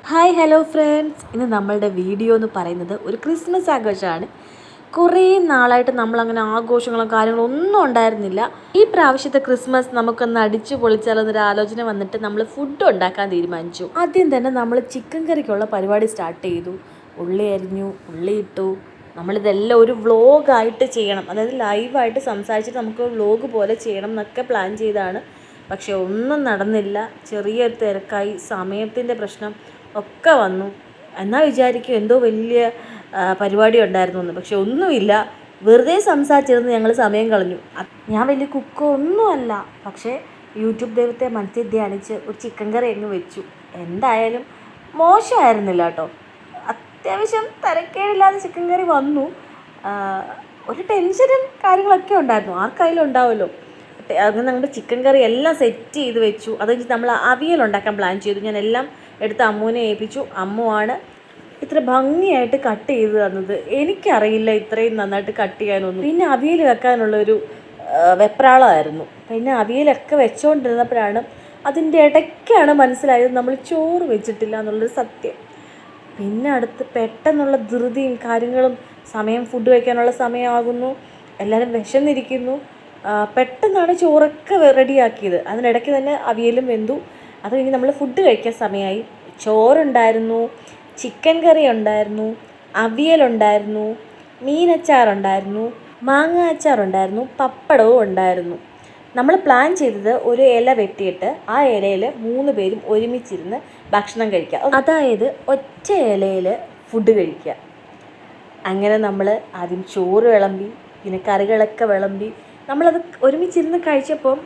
Hi hello friends, ഇന്ന് നമ്മളുടെ video എന്ന് പറയുന്നത് ഒരു ക്രിസ്മസ് ആഘോഷമാണ്. കുറേ നാളായിട്ട് നമ്മളങ്ങനെ ആഘോഷങ്ങളും കാര്യങ്ങളും ഒന്നും ഉണ്ടായിരുന്നില്ല. ഈ പ്രാവശ്യത്തെ ക്രിസ്മസ് നമുക്കൊന്ന് അടിച്ചു പൊളിച്ചാലെന്നൊരു ആലോചന വന്നിട്ട് നമ്മൾ ഫുഡ് ഉണ്ടാക്കാൻ തീരുമാനിച്ചു. ആദ്യം തന്നെ നമ്മൾ ചിക്കൻ കറിക്കുള്ള പരിപാടി സ്റ്റാർട്ട് ചെയ്തു. ഉള്ളി അരിഞ്ഞു, ഉള്ളി ഇട്ടു. നമ്മളിതെല്ലാം ഒരു വ്ളോഗായിട്ട് ചെയ്യണം, അതായത് ലൈവായിട്ട് സംസാരിച്ചിട്ട് നമുക്ക് വ്ളോഗ് പോലെ ചെയ്യണം എന്നൊക്കെ പ്ലാൻ ചെയ്താണ്. പക്ഷെ ഒന്നും നടന്നില്ല. ചെറിയൊരു തിരക്കായി, സമയത്തിൻ്റെ പ്രശ്നം ഒക്കെ വന്നു. എന്നാൽ വിചാരിക്കും എന്തോ വലിയ പരിപാടി ഉണ്ടായിരുന്നു എന്ന്. പക്ഷെ ഒന്നുമില്ല, വെറുതെ സംസാരിച്ചിരുന്ന് ഞങ്ങൾ സമയം കളഞ്ഞു. ഞാൻ വലിയ കുക്കോ ഒന്നുമല്ല, പക്ഷേ യൂട്യൂബ് ദൈവത്തെ മനസ്സിൽ ധ്യാനിച്ച് ഒരു ചിക്കൻ കറി അങ്ങ് വെച്ചു. എന്തായാലും മോശമായിരുന്നില്ല കേട്ടോ. അത്യാവശ്യം തിരക്കേടില്ലാതെ ചിക്കൻ കറി വന്നു. ഒരു ടെൻഷനും കാര്യങ്ങളൊക്കെ ഉണ്ടായിരുന്നു, ആർക്കായാലും ഉണ്ടാവുമല്ലോ. അങ്ങനെ ഞങ്ങളുടെ ചിക്കൻ കറി എല്ലാം സെറ്റ് ചെയ്ത് വെച്ചു. അത് കഴിഞ്ഞ് നമ്മൾ അവിയൽ ഉണ്ടാക്കാൻ പ്ലാൻ ചെയ്തു. ഞാൻ എല്ലാം എടുത്ത് അമ്മുവിനെ ഏൽപ്പിച്ചു. അമ്മുവാണ് ഇത്ര ഭംഗിയായിട്ട് കട്ട് ചെയ്ത് തന്നത്. എനിക്കറിയില്ല ഇത്രയും നന്നായിട്ട് കട്ട് ചെയ്യാനൊന്നും. പിന്നെ അവിയൽ വെക്കാനുള്ളൊരു വെപ്രാളമായിരുന്നു. പിന്നെ അവിയലൊക്കെ വെച്ചുകൊണ്ടിരുന്നപ്പോഴാണ് അതിൻ്റെ ഇടയ്ക്കാണ് മനസ്സിലായത് നമ്മൾ ചോറ് വെച്ചിട്ടില്ല എന്നുള്ളൊരു സത്യം. പിന്നെ അടുത്ത് പെട്ടെന്നുള്ള ധൃതിയും കാര്യങ്ങളും, സമയം ഫുഡ് കഴിക്കാനുള്ള സമയമാകുന്നു, എല്ലാവരും വിശന്നിരിക്കുന്നു. പെട്ടെന്നാണ് ചോറൊക്കെ റെഡിയാക്കിയത്. അതിനിടയ്ക്ക് തന്നെ അവിയലും വെന്തു. അത് കഴിഞ്ഞ് നമ്മൾ ഫുഡ് കഴിക്കാൻ സമയമായി. ചോറുണ്ടായിരുന്നു, ചിക്കൻ കറി ഉണ്ടായിരുന്നു, അവിയലുണ്ടായിരുന്നു, മീനച്ചാറുണ്ടായിരുന്നു, മാങ്ങ അച്ചാറുണ്ടായിരുന്നു, പപ്പടവും ഉണ്ടായിരുന്നു. നമ്മൾ പ്ലാൻ ചെയ്തത് ഒരു ഇല വെട്ടിയിട്ട് ആ ഇലയിൽ 3 പേരും ഒരുമിച്ചിരുന്ന് ഭക്ഷണം കഴിക്കുക, അതായത് ഒറ്റ ഇലയിൽ ഫുഡ് കഴിക്കുക. അങ്ങനെ നമ്മൾ ആദ്യം ചോറ് വിളമ്പി, പിന്നെ കറികളൊക്കെ വിളമ്പി. നമ്മളത് ഒരുമിച്ചിരുന്ന് കഴിച്ചപ്പം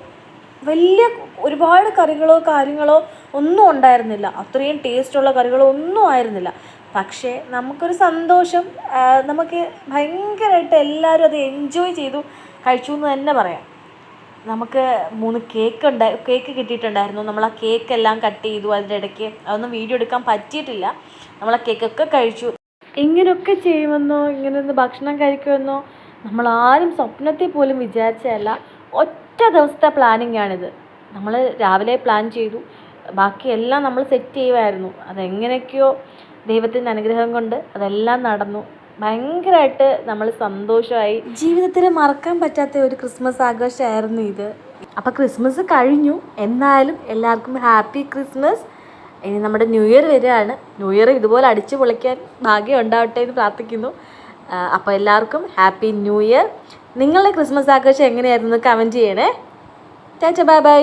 ഒരുപാട് കറികളോ കാര്യങ്ങളോ ഒന്നും ഉണ്ടായിരുന്നില്ല. അത്രയും ടേസ്റ്റുള്ള കറികളോ ഒന്നും ആയിരുന്നില്ല. പക്ഷേ നമുക്കൊരു സന്തോഷം, നമുക്ക് ഭയങ്കരമായിട്ട് എല്ലാവരും അത് എൻജോയ് ചെയ്തു കഴിച്ചു എന്ന് തന്നെ പറയാം. നമുക്ക് 3 കേക്ക് കിട്ടിയിട്ടുണ്ടായിരുന്നു. നമ്മൾ ആ കേക്കെല്ലാം കട്ട് ചെയ്തു. അതിൻ്റെ ഇടയ്ക്ക് അതൊന്നും വീഡിയോ എടുക്കാൻ പറ്റിയിട്ടില്ല. നമ്മൾ ആ കേക്കൊക്കെ കഴിച്ചു. ഇങ്ങനെയൊക്കെ ചെയ്യുമെന്നോ, ഇങ്ങനെയൊന്ന് ഭക്ഷണം കഴിക്കുമെന്നോ നമ്മളാരും സ്വപ്നത്തിൽ പോലും വിചാരിച്ചതല്ല. ഒറ്റ ദിവസത്തെ പ്ലാനിങ്ങാണിത്. നമ്മൾ രാവിലെ പ്ലാൻ ചെയ്തു, ബാക്കിയെല്ലാം നമ്മൾ സെറ്റ് ചെയ്യുമായിരുന്നു. അതെങ്ങനെയൊക്കെയോ ദൈവത്തിൻ്റെ അനുഗ്രഹം കൊണ്ട് അതെല്ലാം നടന്നു. ഭയങ്കരമായിട്ട് നമ്മൾ സന്തോഷമായി. ജീവിതത്തിൽ മറക്കാൻ പറ്റാത്ത ഒരു ക്രിസ്മസ് ആഘോഷമായിരുന്നു ഇത്. അപ്പോൾ ക്രിസ്മസ് കഴിഞ്ഞു. എന്നാലും എല്ലാവർക്കും ഹാപ്പി ക്രിസ്മസ്. ഇനി നമ്മുടെ ന്യൂ ഇയർ വരികയാണ്. ന്യൂ ഇയർ ഇതുപോലെ അടിച്ചു പൊളിക്കാൻ ഭാഗ്യം ഉണ്ടാവട്ടെ എന്ന് പ്രാർത്ഥിക്കുന്നു. അപ്പോൾ എല്ലാവർക്കും ഹാപ്പി ന്യൂ ഇയർ. നിങ്ങളുടെ ക്രിസ്മസ് ആഘോഷം എങ്ങനെയായിരുന്നു കമൻറ്റ് ചെയ്യണേ. Tata, bye bye.